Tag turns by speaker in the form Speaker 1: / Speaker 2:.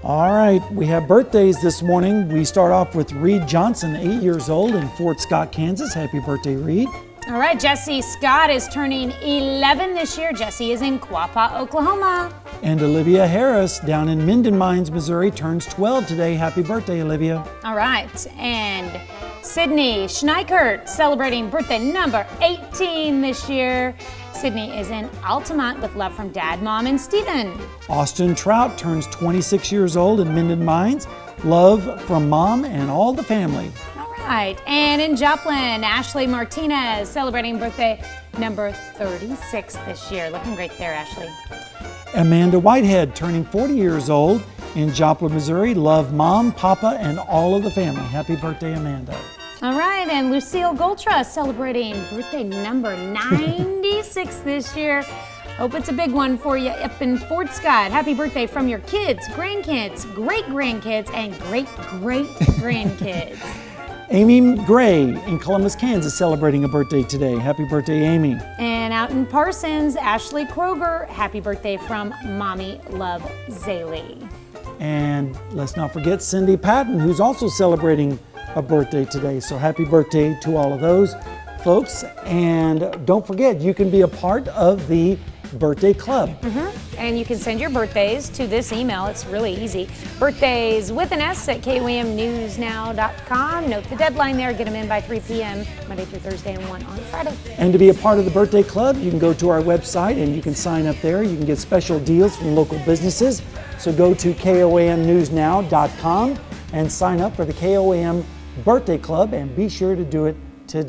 Speaker 1: All right, we have birthdays this morning. We start off with Reed Johnson, 8 years old in Fort Scott, Kansas. Happy birthday, Reed.
Speaker 2: All right, Jesse Scott is turning 11 this year. Jesse is in Quapaw, Oklahoma.
Speaker 1: And Olivia Harris down in Minden Mines, Missouri turns 12 today. Happy birthday, Olivia.
Speaker 2: All right, and Sydney Schneikert celebrating birthday number 18 this year. Sydney is in Altamont with love from Dad, Mom, and Stephen.
Speaker 1: Austin Trout turns 26 years old in Minden Mines. Love from Mom and all the family.
Speaker 2: All right, and in Joplin, Ashley Martinez celebrating birthday number 36 this year. Looking great there, Ashley.
Speaker 1: Amanda Whitehead turning 40 years old in Joplin, Missouri. Love Mom, Papa, and all of the family. Happy birthday, Amanda.
Speaker 2: All right, and Lucille Goltra celebrating birthday number 96 this year. Hope it's a big one for you up in Fort Scott. Happy birthday from your kids, grandkids, great-grandkids, and great-great-grandkids.
Speaker 1: Amy Gray in Columbus, Kansas celebrating a birthday today. Happy birthday, Amy.
Speaker 2: And out in Parsons, Ashley Kroger, happy birthday from Mommy Love Zaley.
Speaker 1: And let's not forget Cindy Patton, who's also celebrating a birthday today. So happy birthday to all of those folks. And don't forget, you can be a part of the birthday club.
Speaker 2: And you can send your birthdays to this email. It's really easy. Birthdays with an S at KOAMnewsnow.com. Note the deadline there. Get them in by 3 p.m. Monday through Thursday and 1 on Friday.
Speaker 1: And to be a part of the birthday club, you can go to our website and you can sign up there. You can get special deals from local businesses. So go to KOAMnewsnow.com and sign up for the KOAM Birthday Club, and be sure to do it today.